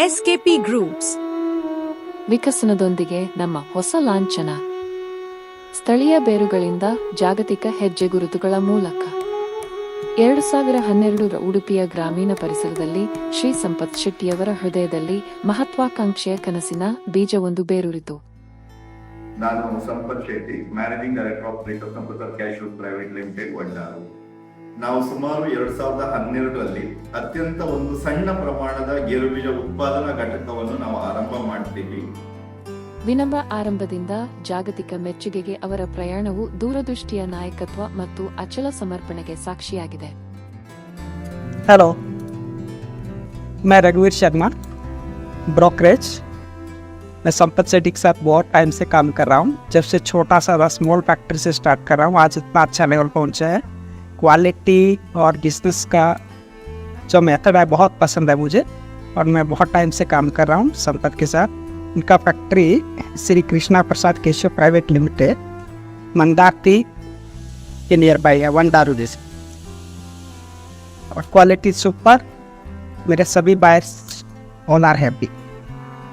SKP groups ವಿಕಸನದೊಂದಿಗೆ ನಮ್ಮ ಹೊಸ ಲಾಂಛನ. ಸ್ಥಳೀಯ ಬೇರುಗಳಿಂದ ಜಾಗತಿಕ ಹೆಜ್ಜೆಗುರುತುಗಳ ಮೂಲಕ 2012 ಉಡುಪಿಯ ಗ್ರಾಮೀಣ ಪರಿಸರದಲ್ಲಿ ಶ್ರೀ ಸಂಪತ್ ಶೆಟ್ಟಿಯವರ ಹೃದಯದಲ್ಲಿ ಮಹತ್ವಾಕಾಂಕ್ಷೆಯ ಕನಸಿನ ಬೀಜವೊಂದು ಬೇರೂರಿತು. ನಾನು Sampath Shetty, managing director of Shri Sampath cashews private limited, Vandaru. ನಾವು ಸುಮಾರು 2012ರಲ್ಲಿ ಅತ್ಯಂತ ಒಂದು ಸಣ್ಣ ಪ್ರಮಾಣದ ಗೇರುಬೀಜ ಉತ್ಪಾದನಾ ಘಟಕವನ್ನು ನಾವು ಆರಂಭ ಮಾಡ್ತೀವಿ. ವಿನಮ್ರ ಆರಂಭದಿಂದ ಜಾಗತಿಕ ಮೆಚ್ಚುಗೆಗೆ ಅವರ ಪ್ರಯಾಣವು ದೂರದೃಷ್ಟಿಯ ನಾಯಕತ್ವ ಮತ್ತು ಅಚಲ ಸಮರ್ಪಣೆಗೆ ಸಾಕ್ಷಿಯಾಗಿದೆ. हेलो, मैं रघुवीर शर्मा, ब्रोकरेज. मैं संपत सेठी के साथ बहुत टाइम से काम कर रहा हूँ. जब से छोटा सा स्मॉल फैक्ट्री से स्टार्ट कर रहा हूँ, आज इतना अच्छा लेवल पहुँचा है. क्वालिटी और बिजनेस का जो मेथड है बहुत पसंद है मुझे और मैं बहुत टाइम से काम कर रहा हूँ संपत के साथ. उनका फैक्ट्री श्री कृष्णा प्रसाद केशव प्राइवेट लिमिटेड, मंदाती के नियर बाई है, वंडारू जैसे. और क्वालिटी सुपर. मेरे सभी buyers all are happy.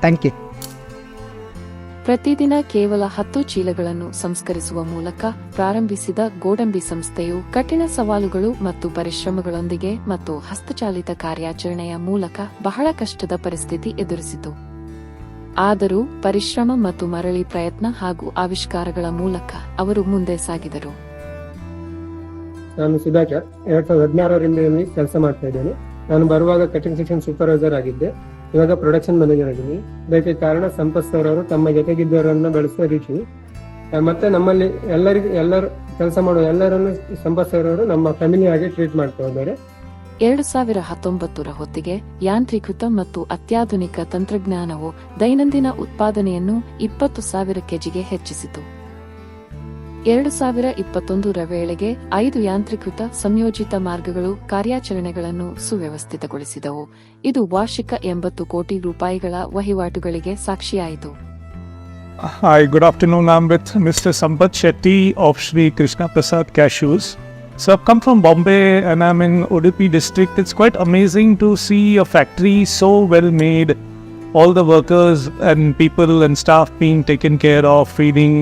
Thank you. ಪ್ರತಿದಿನ ಕೇವಲ 10 ಚೀಲಗಳನ್ನು ಸಂಸ್ಕರಿಸುವ ಮೂಲಕ ಪ್ರಾರಂಭಿಸಿದ ಗೋಡಂಬಿ ಸಂಸ್ಥೆಯು ಕಠಿಣ ಸವಾಲುಗಳು ಮತ್ತು ಪರಿಶ್ರಮಗಳೊಂದಿಗೆ ಮತ್ತು ಹಸ್ತಚಾಲಿತ ಕಾರ್ಯಾಚರಣೆಯ ಮೂಲಕ ಬಹಳ ಕಷ್ಟದ ಪರಿಸ್ಥಿತಿ ಎದುರಿಸಿತು. ಆದರೂ ಪರಿಶ್ರಮ ಮತ್ತು ಮರಳಿ ಪ್ರಯತ್ನ ಹಾಗೂ ಆವಿಷ್ಕಾರಗಳ ಮೂಲಕ ಅವರು ಮುಂದೆ ಸಾಗಿದರು. ನಾನು ಸುಧಾಕರ್, 2016ರಿಂದ ಕೆಲಸ ಮಾಡ್ತಾ ಇದ್ದೇನೆ. ನಾನು ಬರುವಾಗ ಕಟಿಂಗ್ ಸೆಕ್ಷನ್ ಸೂಪರ್ವೈಸರ್ ಆಗಿದ್ದೆ. ಇವಾಗ ಪ್ರೊಡಕ್ಷನ್ ಮ್ಯಾನೇಜರ್ ಆಗಿದ್ದೀನಿ. ಇದಕ್ಕೆ ಕಾರಣ ಸಂಪತ್ ಸರ್ ಅವರು ತಮ್ಮ ಜೊತೆಗಿದ್ದವರನ್ನ ಬೆಳೆಸುವ ರೀತಿ ಮತ್ತೆ ನಮ್ಮಲ್ಲಿ ಎಲ್ಲರೂ ಕೆಲಸ ಮಾಡುವ ಎಲ್ಲರನ್ನು ಸಂಪತ್ ಸರ್ ಅವರು ನಮ್ಮ ಫ್ಯಾಮಿಲಿ ಆಗಿ ಟ್ರೀಟ್ ಮಾಡ್ತಾ ಇದ್ದಾರೆ. 2019ರ ಹೊತ್ತಿಗೆ ಯಾಂತ್ರೀಕೃತ ಮತ್ತು ಅತ್ಯಾಧುನಿಕ ತಂತ್ರಜ್ಞಾನವು ದೈನಂದಿನ ಉತ್ಪಾದನೆಯನ್ನು 20,000 ಕೆಜಿಗೆ ಹೆಚ್ಚಿಸಿತು. 2021ರ ವೇಳೆಗೆ 5 ಯಾಂತ್ರೀಕೃತ ಸಂಯೋಜಿತ ಮಾರ್ಗಗಳು ಕಾರ್ಯಾಚರಣೆಗಳನ್ನು ಸುವ್ಯವಸ್ಥಿತಗೊಳಿಸಿದವು. ಇದು ವಾರ್ಷಿಕ 80 ಕೋಟಿ ರೂಪಾಯಿಗಳ ವಹಿವಾಟುಗಳಿಗೆ ಸಾಕ್ಷಿಯಾಯಿತು. Hi, good afternoon. I'm with Mr. Sampat Shetty of Sri Krishna Prasad Cashews. So I've come from Bombay and I'm in Udupi district. It's quite amazing to see a factory so well made. All the workers and people and staff being taken care of, feeding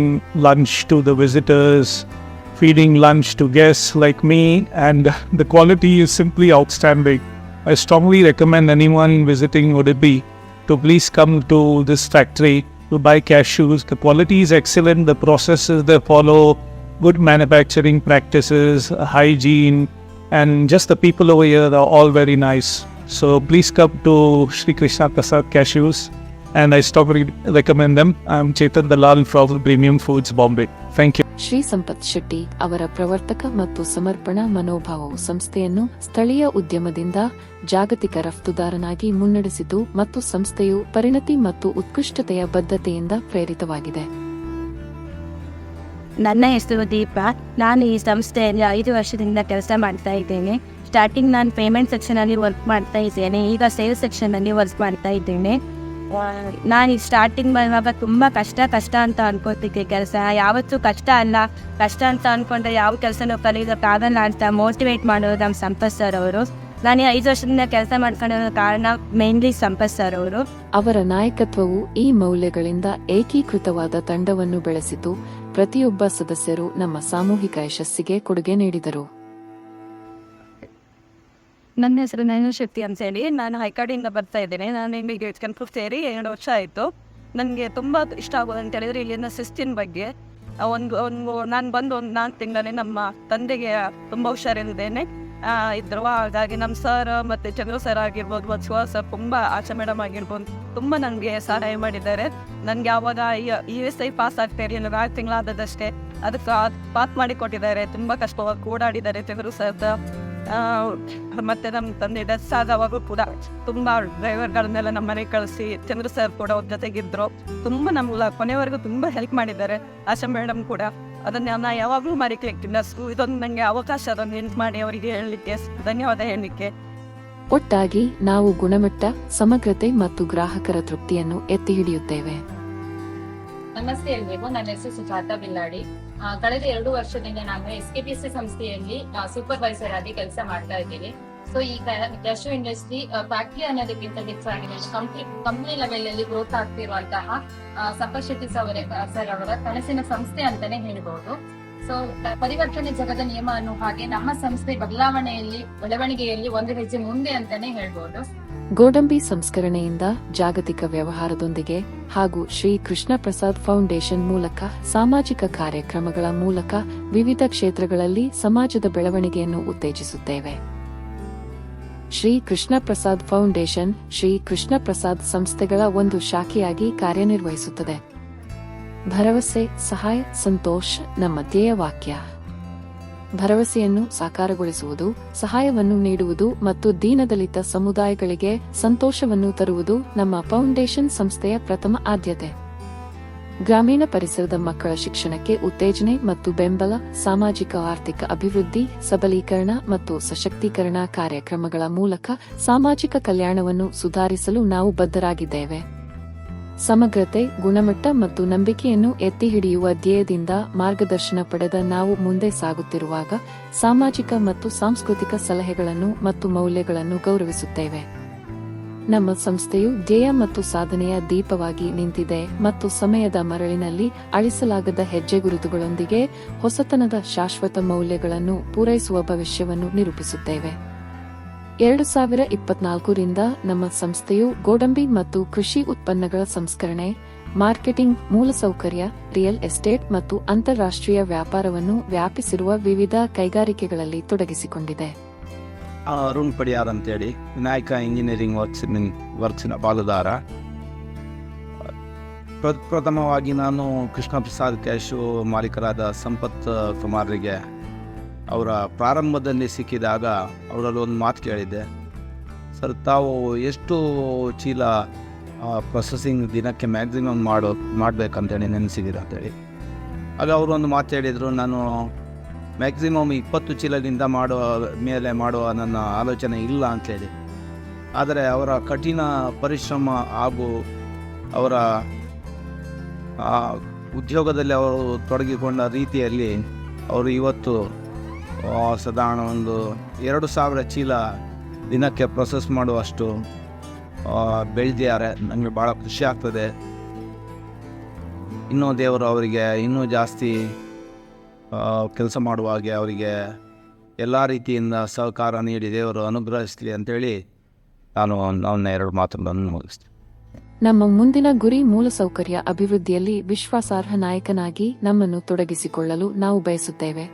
lunch to the visitors, feeding lunch to guests like me, and the quality is simply outstanding. I strongly recommend anyone visiting Udupi to please come to this factory to buy cashews. The quality is excellent, the processes they follow, good manufacturing practices, hygiene, and just the people over here are all very nice. So please come to Sri Krishna Prasad Cashews and I strongly recommend them. I'm Chetan Dalal from Premium Foods, Bombay. Thank you. Shri Sampath Shetty ಅವರ ಪ್ರವರ್ತಕ ಮತ್ತು ಸಮರ್ಪಣಾ ಮನೋಭಾವವು ಸಂಸ್ಥೆಯನ್ನು ಸ್ಥಳೀಯ ಉದ್ಯಮದಿಂದ ಜಾಗತಿಕ ರಫ್ತುದಾರನಾಗಿ ಮುನ್ನಡೆಸಿತು ಮತ್ತು ಸಂಸ್ಥೆಯು ಪರಿಣತಿ ಮತ್ತು ಉತ್ಕೃಷ್ಟತೆಯ ಬದ್ಧತೆಯಿಂದ ಪ್ರೇರಿತವಾಗಿದೆ. ನನ್ನ ಹೆಸರು ದೀಪ. ನಾನು ಈ ಸಂಸ್ಥೆಯಲ್ಲಿ 5 ವರ್ಷದಿಂದ ಕೆಲಸ ಮಾಡ್ತಾ ಇದ್ದೇನೆ. ಸ್ಟಾರ್ಟಿಂಗ್ ನಾನು ಪೇಮೆಂಟ್ ಸೆಕ್ಷನಲ್ಲಿ ವರ್ಕ್ ಮಾಡ್ತಾ ಇದ್ದೇನೆ. ಈಗ ಸೇಲ್ಸ್ ಸೆಕ್ಷನಲ್ಲಿ ವರ್ಕ್ ಮಾಡ್ತಾ ಇದ್ದೇನೆ. ನಾನು ಈ ಸ್ಟಾರ್ಟಿಂಗ್ ಬರುವಾಗ ತುಂಬ ಕಷ್ಟ ಅಂತ ಅನ್ಕೋತಿದ್ದೆ. ಕೆಲಸ ಯಾವತ್ತೂ ಕಷ್ಟ ಅಲ್ಲ, ಕಷ್ಟ ಅಂತ ಅಂದ್ಕೊಂಡ್ರೆ ಯಾವ ಕೆಲಸನೂ ಕಲಿಯೋದಕ್ಕಾಗಲ್ಲ ಅಂತ ಮೋಟಿವೇಟ್ ಮಾಡೋರು ನಮ್ಮ ಸಂಪತ್ ಸರ್ ಅವರು. ನಾನು 5 ವರ್ಷದಿಂದ ಕೆಲಸ ಮಾಡ್ಕೊಂಡಿರೋ ಕಾರಣ ಮೇನ್ಲಿ ಸಂಪತ್ ಸರ್ ಅವರು. ಅವರ ನಾಯಕತ್ವವು ಈ ಮೌಲ್ಯಗಳಿಂದ ಏಕೀಕೃತವಾದ ತಂಡವನ್ನು ಬೆಳೆಸಿತು. ಪ್ರತಿಯೊಬ್ಬ ಸದಸ್ಯರು ನಮ್ಮ ಸಾಮೂಹಿಕ ಯಶಸ್ಸಿಗೆ ಕೊಡುಗೆ ನೀಡಿದರು. ನನ್ನ ಹೆಸರು ಶಕ್ತಿ ಅಂತ ಹೇಳಿ, ನಾನು ಹೈಕಾಡಿಯಿಂದ ಬರ್ತಾ ಇದ್ದೇನೆ. ನಾನು ಇಲ್ಲಿಗೆ ಕನ್ಫ್ಯೂಸ್ ಸೇರಿ 2 ವರ್ಷ ಆಯಿತು. ನನಗೆ ತುಂಬ ಇಷ್ಟ ಆಗೋದು ಅಂತ ಹೇಳಿದ್ರೆ ಇಲ್ಲಿನ ಶಿಸ್ತಿನ ಬಗ್ಗೆ. ನಾನು ಬಂದು ಒಂದು 4 ತಿಂಗಳಲ್ಲಿ ನಮ್ಮ ತಂದೆಗೆ ತುಂಬ ಹುಷಾರಿದ್ದೇನೆ ಇದ್ರು. ಹಾಗಾಗಿ ನಮ್ಮ ಸರ್ ಮತ್ತು ಚಂದ್ರ ಸರ್ ಆಗಿರ್ಬೋದು, ಮತ್ತು ಶಿವ ಸರ್, ತುಂಬ ಆಚೆ ಮೇಡಮ್ ಆಗಿರ್ಬೋದು, ತುಂಬ ನನಗೆ ಸಹಾಯ ಮಾಡಿದ್ದಾರೆ. ನನಗೆ ಆವಾಗ ESI ಪಾಸ್ ಆಗ್ತಾ ಇರಲಿಲ್ಲ, 4 ತಿಂಗಳಾದದಷ್ಟೇ. ಅದಕ್ಕೆ ಪಾಸ್ ಮಾಡಿ ಕೊಟ್ಟಿದ್ದಾರೆ. ತುಂಬ ಕಷ್ಟವಾಗಿ ಓಡಾಡಿದ್ದಾರೆ ಚಂದ್ರ ಸರ್. ಮತ್ತು ನಮ್ಮ ತಂದೆ ಡೆಸ್ ಆದವಾಗ ಕೂಡ ತುಂಬ ಡ್ರೈವರ್ಗಳನ್ನೆಲ್ಲ ನಮ್ಮ ಮನೆಗೆ ಕಳಿಸಿ ಚಂದ್ರ ಸರ್ ಕೂಡ ಅವ್ರ ಜೊತೆಗಿದ್ರು. ತುಂಬ ನಮ್ಗೆ ಕೊನೆವರೆಗೂ ತುಂಬ ಹೆಲ್ಪ್ ಮಾಡಿದ್ದಾರೆ. ಆಶಾ ಮೇಡಮ್ ಕೂಡ. ಅದನ್ನು ನಾನು ಯಾವಾಗಲೂ ಮರಿಲಿಕ್ಕಿಲ್ಲ. ಇದೊಂದು ನನಗೆ ಅವಕಾಶ, ಅದನ್ನು ಹೆಲ್ಪ್ ಮಾಡಿ ಅವರಿಗೆ ಹೇಳಲಿಕ್ಕೆ ಧನ್ಯವಾದ ಹೇಳಲಿಕ್ಕೆ. ಒಟ್ಟಾಗಿ ನಾವು ಗುಣಮಟ್ಟ, ಸಮಗ್ರತೆ ಮತ್ತು ಗ್ರಾಹಕರ ತೃಪ್ತಿಯನ್ನು ಎತ್ತಿ ಹಿಡಿಯುತ್ತೇವೆ. ನಮಸ್ತೆ ಎಲ್ರಿಗೂ. ನನ್ನ ಹೆಸರು ಸುಜಾತ ಬಿಲ್ಲಾಡಿ. ಕಳೆದ 2 ವರ್ಷದಿಂದ ನಾನು SKPC ಸಂಸ್ಥೆಯಲ್ಲಿ ಸೂಪರ್ವೈಸರ್ ಆಗಿ ಕೆಲಸ ಮಾಡ್ತಾ ಇದ್ದೀನಿ. ಸೊ ಈ ಕ್ಯಾಶು ಇಂಡಸ್ಟ್ರಿ ಫ್ಯಾಕ್ಟರಿ ಅನ್ನೋದಕ್ಕಿಂತ ಡಿಫ್ರೆಂಟ್ ಆಗಿದೆ. ಕಂಪ್ನಿ ಲೆವೆಲ್ ಅಲ್ಲಿ ಗ್ರೋತ್ ಆಗ್ತಿರುವಂತಹ ಸಂಪತ್ ಶೆಟ್ಟಿ ಸರ್ ಅವರ ಕನಸಿನ ಸಂಸ್ಥೆ ಅಂತಾನೆ ಹೇಳ್ಬಹುದು. ಸೊ ಪರಿವರ್ತನೆ ಜಗದ ನಿಯಮ ಅನ್ನೋ ಹಾಗೆ ನಮ್ಮ ಸಂಸ್ಥೆ ಬೆಳವಣಿಗೆಯಲ್ಲಿ ಒಂದು ಹೆಜ್ಜೆ ಮುಂದೆ ಅಂತಾನೆ ಹೇಳ್ಬಹುದು. ಗೋಡಂಬಿ ಸಂಸ್ಕರಣೆಯಿಂದ ಜಾಗತಿಕ ವ್ಯವಹಾರದೊಂದಿಗೆ ಹಾಗೂ ಶ್ರೀ ಕೃಷ್ಣ ಪ್ರಸಾದ್ ಫೌಂಡೇಶನ್ ಮೂಲಕ ಸಾಮಾಜಿಕ ಕಾರ್ಯಕ್ರಮಗಳ ಮೂಲಕ ವಿವಿಧ ಕ್ಷೇತ್ರಗಳಲ್ಲಿ ಸಮಾಜದ ಬೆಳವಣಿಗೆಯನ್ನು ಉತ್ತೇಜಿಸುತ್ತೇವೆ. ಶ್ರೀ ಕೃಷ್ಣ ಪ್ರಸಾದ್ ಫೌಂಡೇಶನ್ ಶ್ರೀ ಕೃಷ್ಣ ಪ್ರಸಾದ್ ಸಂಸ್ಥೆಗಳ ಒಂದು ಶಾಖೆಯಾಗಿ ಕಾರ್ಯನಿರ್ವಹಿಸುತ್ತದೆ. ಭರವಸೆ, ಸಹಾಯ, ಸಂತೋಷ್ ನಮ್ಮ ಧ್ಯೇಯವಾಕ್ಯ. ಭರವಸೆಯನ್ನು ಸಾಕಾರಗೊಳಿಸುವುದು, ಸಹಾಯವನ್ನು ನೀಡುವುದು ಮತ್ತು ದೀನದಲಿತ ಸಮುದಾಯಗಳಿಗೆ ಸಂತೋಷವನ್ನು ತರುವುದು ನಮ್ಮ ಫೌಂಡೇಶನ್ ಸಂಸ್ಥೆಯ ಪ್ರಥಮ ಆದ್ಯತೆ. ಗ್ರಾಮೀಣ ಪರಿಸರದ ಮಕ್ಕಳ ಶಿಕ್ಷಣಕ್ಕೆ ಉತ್ತೇಜನೆ ಮತ್ತು ಬೆಂಬಲ, ಸಾಮಾಜಿಕ ಆರ್ಥಿಕ ಅಭಿವೃದ್ಧಿ, ಸಬಲೀಕರಣ ಮತ್ತು ಸಶಕ್ತೀಕರಣ ಕಾರ್ಯಕ್ರಮಗಳ ಮೂಲಕ ಸಾಮಾಜಿಕ ಕಲ್ಯಾಣವನ್ನು ಸುಧಾರಿಸಲು ನಾವು ಬದ್ಧರಾಗಿದ್ದೇವೆ. ಸಮಗ್ರತೆ, ಗುಣಮಟ್ಟ ಮತ್ತು ನಂಬಿಕೆಯನ್ನು ಎತ್ತಿ ಹಿಡಿಯುವ ಧ್ಯೇಯದಿಂದ ಮಾರ್ಗದರ್ಶನ ಪಡೆದ ನಾವು ಮುಂದೆ ಸಾಗುತ್ತಿರುವಾಗ ಸಾಮಾಜಿಕ ಮತ್ತು ಸಾಂಸ್ಕೃತಿಕ ಸಲಹೆಗಳನ್ನು ಮತ್ತು ಮೌಲ್ಯಗಳನ್ನು ಗೌರವಿಸುತ್ತೇವೆ. ನಮ್ಮ ಸಂಸ್ಥೆಯು ಧ್ಯೇಯ ಮತ್ತು ಸಾಧನೆಯ ದೀಪವಾಗಿ ನಿಂತಿದೆ ಮತ್ತು ಸಮಯದ ಮರಳಿನಲ್ಲಿ ಅಳಿಸಲಾಗದ ಹೆಜ್ಜೆಗುರುತುಗಳೊಂದಿಗೆ ಹೊಸತನದ ಶಾಶ್ವತ ಮೌಲ್ಯಗಳನ್ನು ಪೂರೈಸುವ ಭವಿಷ್ಯವನ್ನು ನಿರೂಪಿಸುತ್ತೇವೆ. 2024ರಿಂದ ನಮ್ಮ ಸಂಸ್ಥೆಯು ಗೋಡಂಬಿ ಮತ್ತು ಕೃಷಿ ಉತ್ಪನ್ನಗಳ ಸಂಸ್ಕರಣೆ, ಮಾರ್ಕೆಟಿಂಗ್, ಮೂಲಸೌಕರ್ಯ, ರಿಯಲ್ ಎಸ್ಟೇಟ್ ಮತ್ತು ಅಂತಾರಾಷ್ಟ್ರೀಯ ವ್ಯಾಪಾರವನ್ನು ವ್ಯಾಪಿಸಿರುವ ವಿವಿಧ ಕೈಗಾರಿಕೆಗಳಲ್ಲಿ ತೊಡಗಿಸಿಕೊಂಡಿದೆ. ಅರುಣ್ ಪಡಿಯಾರ್ ಅಂತೇಳಿ ವಿನಾಯಕ ಇಂಜಿನಿಯರಿಂಗ್ ವರ್ಕ್ಸಿನ ಪಾಲುದಾರ. ಪ್ರಥಮವಾಗಿ ನಾನು ಕೃಷ್ಣ ಪ್ರಸಾದ್ ಕ್ಯಾಶು ಮಾಲೀಕರಾದ ಸಂಪತ್ ಕುಮಾರ್ರಿಗೆ ಅವರ ಪ್ರಾರಂಭದಲ್ಲಿ ಸಿಕ್ಕಿದಾಗ ಅವರಲ್ಲಿ ಒಂದು ಮಾತು ಕೇಳಿದ್ದೆ, ಸರ್ ತಾವು ಎಷ್ಟು ಚೀಲ ಪ್ರೊಸೆಸಿಂಗ್ ದಿನಕ್ಕೆ ಮ್ಯಾಕ್ಸಿಮಮ್ ಮಾಡಬೇಕಂತೇಳಿ ನೆನೆಸಿದ್ದೀರ ಅಂತೇಳಿ. ಆಗ ಅವರು ಒಂದು ಮಾತು ಹೇಳಿದರು, ನಾನು ಮ್ಯಾಕ್ಸಿಮಮ್ 20 ಚೀಲದಿಂದ ಮಾಡುವ ನನ್ನ ಆಲೋಚನೆ ಇಲ್ಲ ಅಂಥೇಳಿ. ಆದರೆ ಅವರ ಕಠಿಣ ಪರಿಶ್ರಮ ಹಾಗೂ ಅವರ ಉದ್ಯೋಗದಲ್ಲಿ ಅವರು ತೊಡಗಿಕೊಂಡ ರೀತಿಯಲ್ಲಿ ಅವರು ಇವತ್ತು ಸಾಧಾರಣ ಒಂದು 2,000 ಚೀಲ ದಿನಕ್ಕೆ ಪ್ರೊಸೆಸ್ ಮಾಡುವಷ್ಟು ಬೆಳೆದಿದ್ದಾರೆ. ನನಗೆ ಭಾಳ ಖುಷಿ ಆಗ್ತದೆ. ಇನ್ನೂ ದೇವರು ಅವರಿಗೆ ಇನ್ನೂ ಜಾಸ್ತಿ ಕೆಲಸ ಮಾಡುವಾಗೆ ಅವರಿಗೆ ಎಲ್ಲ ರೀತಿಯಿಂದ ಸಹಕಾರ ನೀಡಿ ದೇವರು ಅನುಗ್ರಹಿಸಲಿ ಅಂತೇಳಿ ನಾನು ನನ್ನ 2 ಮಾತುಗಳನ್ನು ಮುಗಿಸ್ತೀನಿ. ನಮ್ಮ ಮುಂದಿನ ಗುರಿ ಮೂಲಸೌಕರ್ಯ ಅಭಿವೃದ್ಧಿಯಲ್ಲಿ ವಿಶ್ವಾಸಾರ್ಹ ನಾಯಕನಾಗಿ ನಮ್ಮನ್ನು ತೊಡಗಿಸಿಕೊಳ್ಳಲು ನಾವು ಬಯಸುತ್ತೇವೆ.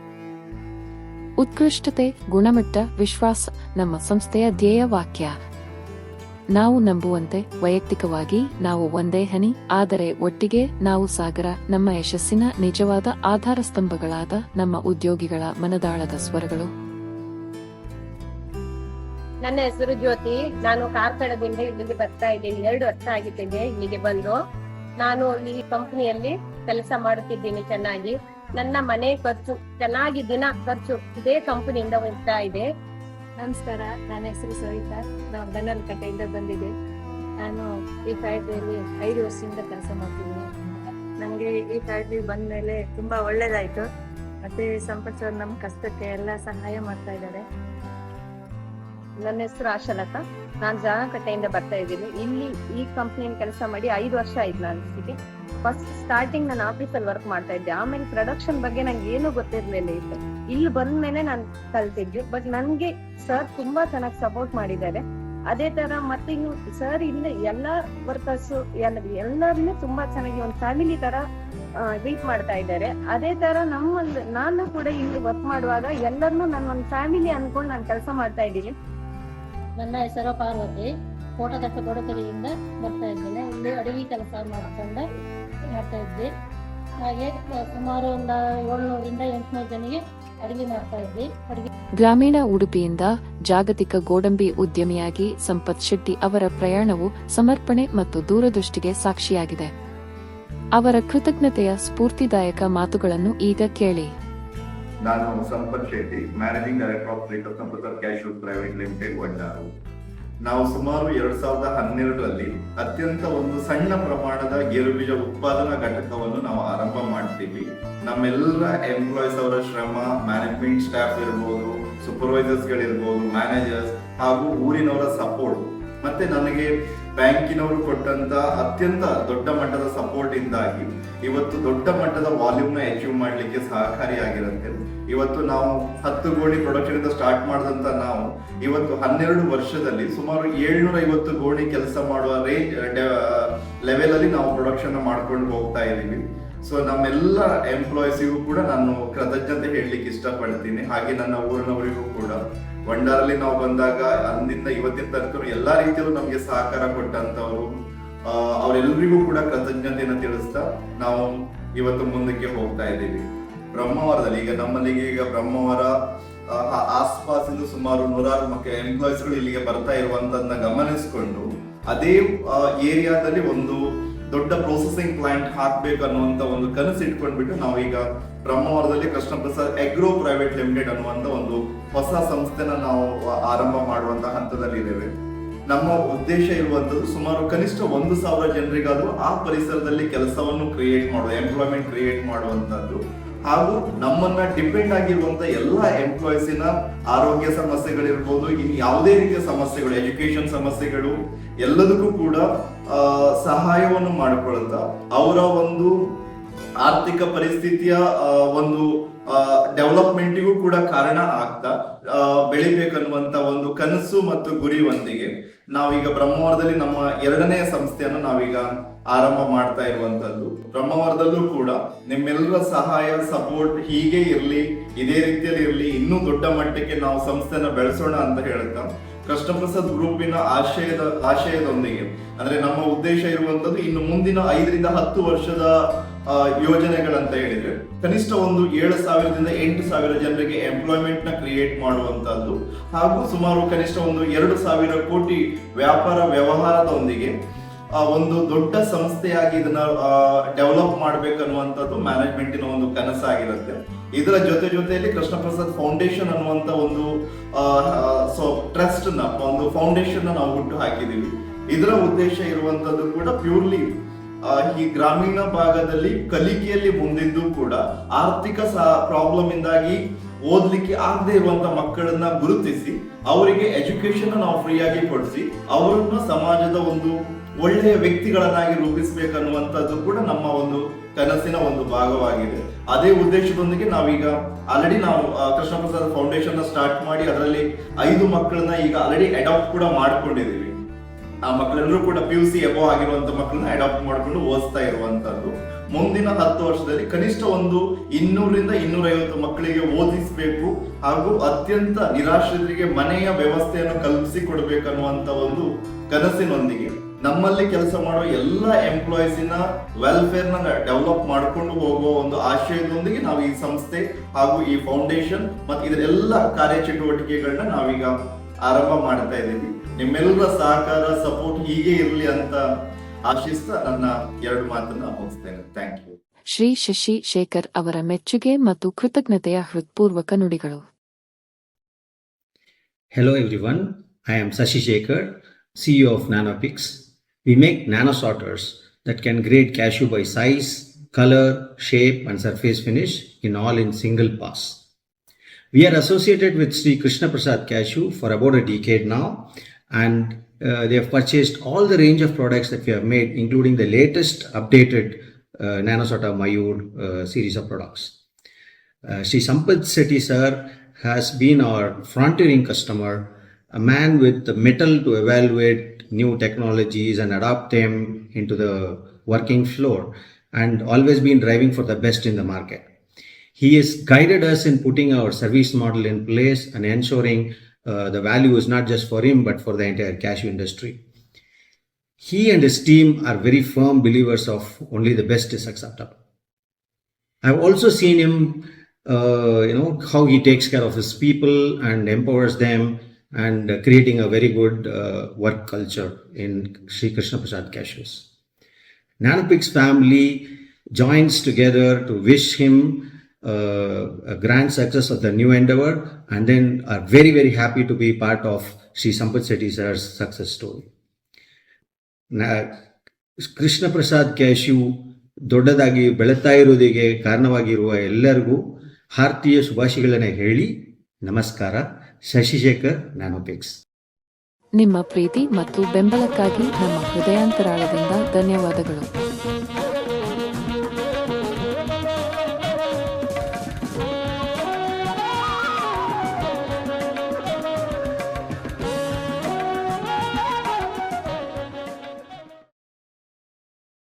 ಉತ್ಕೃಷ್ಟತೆ, ಗುಣಮಟ್ಟ, ವಿಶ್ವಾಸ ನಮ್ಮ ಸಂಸ್ಥೆಯ ಧ್ಯೇಯ ವಾಕ್ಯ. ನಾವು ನಂಬುವಂತೆ ವೈಯಕ್ತಿಕವಾಗಿ ನಾವು ಒಂದೇ ಹನಿ, ಆದರೆ ಒಟ್ಟಿಗೆ ನಾವು ಸಾಗರ. ನಮ್ಮ ಯಶಸ್ಸಿನ ನಿಜವಾದ ಆಧಾರ ಸ್ತಂಭಗಳಾದ ನಮ್ಮ ಉದ್ಯೋಗಿಗಳ ಮನದಾಳದ ಸ್ವರಗಳು. ನನ್ನ ಹೆಸರು ಜ್ಯೋತಿ. ನಾನು ಕಾರ್ಕಳದಿಂದ ಇಲ್ಲಿಗೆ ಬರ್ತಾ ಇದ್ದೀನಿ. 2 ವರ್ಷ ಆಗಿದ್ದೇನೆ ಇಲ್ಲಿಗೆ ಬಂದು. ನಾನು ಈ ಕಂಪನಿಯಲ್ಲಿ ಕೆಲಸ ಮಾಡುತ್ತಿದ್ದೀನಿ ಚೆನ್ನಾಗಿ. ನನ್ನ ಮನೆ ಖರ್ಚು ಚೆನ್ನಾಗಿ, ದಿನ ಖರ್ಚು ಇದೇ ಕಂಪನಿಯಿಂದ ಹೋಗ್ತಾ ಇದೆ. ನಮಸ್ಕಾರ, ನನ್ನ ಹೆಸರು ಸವಿತಾ. ನಾವು ಬನ್ನಲ್ಕಟ್ಟೆಯಿಂದ ಬಂದಿದೆ. ನಾನು ಈ ಫ್ಯಾಕ್ಟ್ರಿಯಲ್ಲಿ 5 ವರ್ಷದಿಂದ ಕೆಲಸ ಮಾಡ್ತಿದ್ದೀನಿ. ನನಗೆ ಈ ಫ್ಯಾಕ್ಟ್ರಿ ಬಂದ ಮೇಲೆ ತುಂಬಾ ಒಳ್ಳೇದಾಯ್ತು. ಮತ್ತೆ ಸಂಪತ್ ಸರ್ ನಮ್ಮ ಕಷ್ಟಕ್ಕೆ ಎಲ್ಲ ಸಹಾಯ ಮಾಡ್ತಾ ಇದ್ದಾರೆ. ನನ್ನ ಹೆಸರು ಆಶಾಲತಾ. ನಾನು ಜಾನಕಟ್ಟೆಯಿಂದ ಬರ್ತಾ ಇದ್ದೀನಿ. ಇಲ್ಲಿ ಈ ಕಂಪನಿಯಲ್ಲಿ ಕೆಲಸ ಮಾಡಿ 5 ವರ್ಷ ಆಯ್ತು. ನಾನು ಫಸ್ಟ್ ಸ್ಟಾರ್ಟಿಂಗ್ ನಾನು ಆಫೀಸಲ್ಲಿ ವರ್ಕ್ ಮಾಡ್ತಾ ಇದ್ದೆ. ಆಮೇಲೆ ಪ್ರೊಡಕ್ಷನ್ ಬಗ್ಗೆ ನಂಗೆ ಏನು ಗೊತ್ತಿರ್ಲಿಲ್ಲ ಇತ್ತು. ಇಲ್ಲಿ ಬಂದ್ಮೇಲೆ ನಾನು ಕಲ್ತಿದ್ದೆ. ಬಟ್ ನನ್ಗೆ ಸರ್ ತುಂಬಾ ಚೆನ್ನಾಗಿ ಸಪೋರ್ಟ್ ಮಾಡಿದ್ದಾರೆ. ಅದೇ ತರ ಮತ್ತೆ ಇನ್ನು ಸರ್ ಇಲ್ಲ ಎಲ್ಲಾ ವರ್ಕರ್ಸ್ ಎಲ್ಲರನ್ನೂ ತುಂಬಾ ಚೆನ್ನಾಗಿ ಒಂದು ಫ್ಯಾಮಿಲಿ ತರ ಟ್ರೀಟ್ ಮಾಡ್ತಾ ಇದ್ದಾರೆ. ಅದೇ ತರ ನಾನು ಕೂಡ ಇಲ್ಲಿ ವರ್ಕ್ ಮಾಡುವಾಗ ಎಲ್ಲರನ್ನೂ ನನ್ನ ಒಂದು ಫ್ಯಾಮಿಲಿ ಅನ್ಕೊಂಡು ನಾನು ಕೆಲಸ ಮಾಡ್ತಾ ಇದ್ದೀನಿ. ನನ್ನ ಹೆಸರು ಪಾರ್ವತಿ. ಕೋಟದಟ್ಟ ಕೊಡಕರಿಯಿಂದ ಬರ್ತಾ ಇದ್ದೇನೆ. ಇಲ್ಲಿ ಅಡುಗೆ ಕೆಲಸ ಮಾಡ್ತಾ ಇದ್ದೆ. ಹಾಗೆ ಸುಮಾರು ಒಂದು 700ರಿಂದ 800 ಜನರಿಗೆ ಅಡುಗೆ ಮಾಡ್ತಾ ಇದ್ದೆ. ಗ್ರಾಮೀಣ ಉಡುಪಿಯಿಂದ ಜಾಗತಿಕ ಗೋಡಂಬಿ ಉದ್ಯಮಿಯಾಗಿ ಸಂಪತ್ ಶೆಟ್ಟಿ ಅವರ ಪ್ರಯಾಣವು ಸಮರ್ಪಣೆ ಮತ್ತು ದೂರದೃಷ್ಟಿಗೆ ಸಾಕ್ಷಿಯಾಗಿದೆ. ಅವರ ಕೃತಜ್ಞತೆಯ ಸ್ಫೂರ್ತಿದಾಯಕ ಮಾತುಗಳನ್ನು ಈಗ ಕೇಳಿ. ನಾನು Sampath Shetty, managing director of Shri Krishna Prasad cashews private limited, Vaddaru. ನಾವು ಸುಮಾರು 2012ರಲ್ಲಿ ಅತ್ಯಂತ ಒಂದು ಸಣ್ಣ ಪ್ರಮಾಣದ ಗೇರುಬೀಜ ಉತ್ಪಾದನಾ ಘಟಕವನ್ನು ನಾವು ಆರಂಭ ಮಾಡ್ತೀವಿ. ನಮ್ಮೆಲ್ಲರ ಎಂಪ್ಲಾಯೀಸ್ ಅವರ ಶ್ರಮ, ಮ್ಯಾನೇಜ್ಮೆಂಟ್ ಸ್ಟಾಫ್ ಇರ್ಬೋದು, ಸೂಪರ್ವೈಸರ್ಸ್ಗಳಿರ್ಬೋದು, ಮ್ಯಾನೇಜರ್ಸ್ ಹಾಗೂ ಊರಿನವರ ಸಪೋರ್ಟ್, ಮತ್ತೆ ನನಗೆ ಬ್ಯಾಂಕಿನವರು ಕೊಟ್ಟಂತ ಅತ್ಯಂತ ದೊಡ್ಡ ಮಟ್ಟದ ಸಪೋರ್ಟ್ ಇಂದಾಗಿ ಇವತ್ತು ದೊಡ್ಡ ಮಟ್ಟದ ವಾಲ್ಯೂಮ್ ನ ಅಚೀವ್ ಮಾಡ್ಲಿಕ್ಕೆ ಸಹಕಾರಿಯಾಗಿರುತ್ತೆ. ಇವತ್ತು ನಾವು 10 ಗೋಣಿ ಪ್ರೊಡಕ್ಷನ್ ಇಂದ ಸ್ಟಾರ್ಟ್ ಮಾಡಿದಂತ ನಾವು ಇವತ್ತು 12 ವರ್ಷದಲ್ಲಿ ಸುಮಾರು 750 ಗೋಣಿ ಕೆಲಸ ಮಾಡುವ ಲೆವೆಲ್ ಅಲ್ಲಿ ನಾವು ಪ್ರೊಡಕ್ಷನ್ ಮಾಡ್ಕೊಂಡು ಹೋಗ್ತಾ ಇದೀವಿ. ಸೊ ನಮ್ಮೆಲ್ಲ ಎಂಪ್ಲಾಯೀಸಿಗೂ ಕೂಡ ನಾನು ಕೃತಜ್ಞತೆ ಹೇಳಲಿಕ್ಕೆ ಇಷ್ಟಪಡ್ತೀನಿ. ಹಾಗೆ ನನ್ನ ಊರಿನವರಿಗೂ ಕೂಡ ವಂಡಾರಲ್ಲಿ ನಾವು ಬಂದಾಗ ಅಂದಿಂದ ಇವತ್ತಿನ ತನಕ ಎಲ್ಲಾ ರೀತಿಯಲ್ಲೂ ನಮ್ಗೆ ಸಹಕಾರ ಕೊಟ್ಟಂತವ್ರು, ಅವರೆಲ್ಲರಿಗೂ ಕೂಡ ಕೃತಜ್ಞತೆಯನ್ನು ತಿಳಿಸ್ತಾ ನಾವು ಇವತ್ತು ಮುಂದಕ್ಕೆ ಹೋಗ್ತಾ ಇದ್ದೀವಿ. ಬ್ರಹ್ಮಾವರದಲ್ಲಿ ಈಗ ನಮ್ಮಲ್ಲಿಗೆ ಈಗ ಬ್ರಹ್ಮಾವರ ಆಸ್ಪಾಸಿಂದ ಸುಮಾರು 100 ಎಂಪ್ಲಾಯೀಸ್ಗಳು ಇಲ್ಲಿಗೆ ಬರ್ತಾ ಇರುವಂತದನ್ನ ಗಮನಿಸಿಕೊಂಡು ಅದೇ ಏರಿಯಾದಲ್ಲಿ ಒಂದು ದೊಡ್ಡ ಪ್ರೊಸೆಸಿಂಗ್ ಪ್ಲಾಂಟ್ ಹಾಕ್ಬೇಕು ಅನ್ನುವಂತ ಒಂದು ಕನಸು ಇಟ್ಕೊಂಡ್ಬಿಟ್ಟು ನಾವು ಈಗ ಬ್ರಹ್ಮಾವರದಲ್ಲಿ Krishna Prasad agro private limited ಅನ್ನುವಂತ ಒಂದು ಹೊಸ ಸಂಸ್ಥೆನ ನಾವು ಆರಂಭ ಮಾಡುವಂತ ಹಂತದಲ್ಲಿ ಇದ್ದೇವೆ. ನಮ್ಮ ಉದ್ದೇಶ ಇರುವಂತದ್ದು ಸುಮಾರು ಕನಿಷ್ಠ 1,000 ಜನರಿಗಾದ್ರೂ ಆ ಪರಿಸರದಲ್ಲಿ ಕೆಲಸವನ್ನು ಕ್ರಿಯೇಟ್ ಮಾಡುವ, ಎಂಪ್ಲಾಯ್ಮೆಂಟ್ ಕ್ರಿಯೇಟ್ ಮಾಡುವಂತದ್ದು, ಹಾಗೂ ನಮ್ಮನ್ನ ಡಿಪೆಂಡ್ ಆಗಿರುವಂತ ಎಲ್ಲ ಎಂಪ್ಲಾಯೀಸಿನ ಆರೋಗ್ಯ ಸಮಸ್ಯೆಗಳಿರ್ಬೋದು, ಇನ್ನು ಯಾವುದೇ ರೀತಿಯ ಸಮಸ್ಯೆಗಳು, ಎಜುಕೇಶನ್ ಸಮಸ್ಯೆಗಳು ಎಲ್ಲದಕ್ಕೂ ಕೂಡ ಸಹಾಯವನ್ನು ಮಾಡಿಕೊಳ್ಳುತ್ತಾ ಅವರ ಒಂದು ಆರ್ಥಿಕ ಪರಿಸ್ಥಿತಿಯ ಒಂದು ಡೆವಲಪ್ಮೆಂಟಿಗೂ ಕೂಡ ಕಾರಣ ಆಗ್ತಾ ಬೆಳಿಬೇಕನ್ನುವಂತ ಒಂದು ಕನಸು ಮತ್ತು ಗುರಿಯೊಂದಿಗೆ ನಾವೀಗ ಬ್ರಹ್ಮಾವರದಲ್ಲಿ ನಮ್ಮ 2ನೇ ಸಂಸ್ಥೆಯನ್ನು ನಾವೀಗ ಆರಂಭ ಮಾಡ್ತಾ ಇರುವಂತದ್ದು. ಬ್ರಹ್ಮಾವರದಲ್ಲೂ ಕೂಡ ನಿಮ್ಮೆಲ್ಲರ ಸಹಾಯ ಸಪೋರ್ಟ್ ಹೀಗೆ ಇರ್ಲಿ, ಇದೇ ರೀತಿಯಲ್ಲಿ ಇರ್ಲಿ, ಇನ್ನೂ ದೊಡ್ಡ ಮಟ್ಟಕ್ಕೆ ನಾವು ಸಂಸ್ಥೆನ ಬೆಳೆಸೋಣ ಅಂತ ಹೇಳ್ತಾ ಕೃಷ್ಣ ಪ್ರಸಾದ್ ಗ್ರೂಪಿನ ಆಶಯದೊಂದಿಗೆ, ಅಂದ್ರೆ ನಮ್ಮ ಉದ್ದೇಶ ಇರುವಂತದ್ದು ಇನ್ನು ಮುಂದಿನ 5 ರಿಂದ 10 ವರ್ಷದ ಯೋಜನೆಗಳಂತ ಹೇಳಿದ್ರೆ ಕನಿಷ್ಠ ಒಂದು 7,000 ರಿಂದ 8,000 ಜನರಿಗೆ ಎಂಪ್ಲಾಯ್ಮೆಂಟ್ ನ ಕ್ರಿಯೇಟ್ ಮಾಡುವಂತದ್ದು, ಹಾಗೂ ಸುಮಾರು ಕನಿಷ್ಠ ಒಂದು 2,000 ಕೋಟಿ ವ್ಯಾಪಾರ ವ್ಯವಹಾರದೊಂದಿಗೆ ಒಂದು ದೊಡ್ಡ ಸಂಸ್ಥೆಯಾಗಿ ಇದನ್ನ ಡೆವಲಪ್ ಮಾಡ್ಬೇಕನ್ನುವಂಥದ್ದು ಮ್ಯಾನೇಜ್ಮೆಂಟಿನ ಒಂದು ಕನಸಾಗಿರುತ್ತೆ. ಇದರ ಜೊತೆಯಲ್ಲಿ ಕೃಷ್ಣ ಪ್ರಸಾದ್ ಫೌಂಡೇಶನ್ ಅನ್ನುವಂತ ಒಂದು ಟ್ರಸ್ಟ್ ನ ಒಂದು ಫೌಂಡೇಶನ್ ನಾವು ಹುಟ್ಟು ಹಾಕಿದೀವಿ. ಇದರ ಉದ್ದೇಶ ಇರುವಂತದ್ದು ಕೂಡ ಪ್ಯೂರ್ಲಿ ಈ ಗ್ರಾಮೀಣ ಭಾಗದಲ್ಲಿ ಕಲಿಕೆಯಲ್ಲಿ ಮುಂದಿದ್ದು ಕೂಡ ಆರ್ಥಿಕ ಪ್ರಾಬ್ಲಮ್ ಇಂದಾಗಿ ಓದ್ಲಿಕ್ಕೆ ಆಗದೆ ಇರುವಂತ ಮಕ್ಕಳನ್ನ ಗುರುತಿಸಿ ಅವರಿಗೆ ಎಜುಕೇಶನ್ ನಾವು ಫ್ರೀ ಆಗಿ ಕೊಡಿಸಿ ಅವರನ್ನ ಸಮಾಜದ ಒಂದು ಒಳ್ಳೆಯ ವ್ಯಕ್ತಿಗಳನ್ನಾಗಿ ರೂಪಿಸಬೇಕನ್ನುವಂಥದ್ದು ಕೂಡ ನಮ್ಮ ಒಂದು ಕನಸಿನ ಒಂದು ಭಾಗವಾಗಿದೆ. ಅದೇ ಉದ್ದೇಶದೊಂದಿಗೆ ನಾವೀಗ ಆಲ್ರೆಡಿ ನಾವು ಕೃಷ್ಣ ಪ್ರಸಾದ್ ಫೌಂಡೇಶನ್ ಸ್ಟಾರ್ಟ್ ಮಾಡಿ ಅದರಲ್ಲಿ 5 ಮಕ್ಕಳನ್ನ ಈಗ ಆಲ್ರೆಡಿ ಅಡಾಪ್ಟ್ ಕೂಡ ಮಾಡ್ಕೊಂಡಿದೀವಿ. ಆ ಮಕ್ಕಳೆಲ್ಲರೂ ಕೂಡ PUC ಎಬೋ ಆಗಿರುವಂತ ಮಕ್ಕಳನ್ನ ಅಡಾಪ್ಟ್ ಮಾಡ್ಕೊಂಡು ಓದಿಸ್ತಾ ಇರುವಂತದ್ದು. ಮುಂದಿನ 10 ವರ್ಷದಲ್ಲಿ ಕನಿಷ್ಠ ಒಂದು 200 ರಿಂದ 250 ಮಕ್ಕಳಿಗೆ ಓದಿಸಬೇಕು, ಹಾಗೂ ಅತ್ಯಂತ ನಿರಾಶ್ರಿತರಿಗೆ ಮನೆಯ ವ್ಯವಸ್ಥೆಯನ್ನು ಕಲ್ಪಿಸಿಕೊಡ್ಬೇಕನ್ನುವಂತ ಒಂದು ಕನಸಿನೊಂದಿಗೆ ನಮ್ಮಲ್ಲಿ ಕೆಲಸ ಮಾಡುವ ಎಲ್ಲ ಎಂಪ್ಲಾಯೀಸಿನ ವೆಲ್ಫೇರ್ ನ ಡೆವಲಪ್ ಮಾಡ್ಕೊಂಡು ಹೋಗುವ ಒಂದು ಆಶಯದೊಂದಿಗೆ ನಾವು ಈ ಸಂಸ್ಥೆ ಹಾಗೂ ಈ ಫೌಂಡೇಶನ್ ಮತ್ತು ಇದರೆಲ್ಲ ಕಾರ್ಯಚಟುವಟಿಕೆಗಳನ್ನ ನಾವೀಗ ಆರಂಭ ಮಾಡ್ತಾ ಇದ್ದೀವಿ. ನಿಮ್ಮೆಲ್ಲರ ಸಹಕಾರ ಸಪೋರ್ಟ್ ಹೀಗೆ ಇರಲಿ ಅಂತ ಆಶಿಸ್ತಾ ನನ್ನ 2 ಮಾತನ್ನ ಮುಗಿಸ್ತೇನೆ. Thank you. ಶ್ರೀ ಶಶಿ ಶೇಖರ್ ಅವರ ಮೆಚ್ಚುಗೆ ಮತ್ತು ಕೃತಜ್ಞತೆಯ ಹೃತ್ಪೂರ್ವಕ ನುಡಿಗಳು. Hello everyone, I am Shashi Shekhar, CEO of Nanopix. We make nano sorters that can grade cashew by size, color, shape and surface finish in single pass. We are associated with Sri Krishna Prasad Cashew for about a decade now, and they have purchased all the range of products that we have made, including the latest updated Nanosorter Mayur series of products. Sri Sampath Sethi sir has been our frontiering customer, a man with the mettle to evaluate new technologies and adapt them into the working floor, and always been driving for the best in the market. He has guided us in putting our service model in place and ensuring the value is not just for him but for the entire cashew industry. He and his team are very firm believers of only the best is acceptable. I've also seen him, how he takes care of his people and empowers them, and creating a very good work culture in Sri Krishna Prasad Cashews. Nanopix family joins together to wish him a grand success of the new endeavor, and then are very, very happy to be part of Sri Sampath Sethi sir's success story. Krishna Prasad Cashew ದೊಡ್ಡದಾಗಿ ಬೆಳೀತಾ ಇರುವುದಕ್ಕೆ ಕಾರಣವಾಗಿರುವ ಎಲ್ಲರಿಗೂ ಹಾರ್ದಿಕ ಶುಭಾಶಯಗಳನ್ನು ಹೇಳಿ ನಮಸ್ಕಾರ. Shashi Shekhar, Nanopix. ನಿಮ್ಮ ಪ್ರೀತಿ ಮತ್ತು ಬೆಂಬಲಕ್ಕಾಗಿ ನಮ್ಮ ಹೃದಯಾಂತರಾಳದಿಂದ ಧನ್ಯವಾದಗಳು.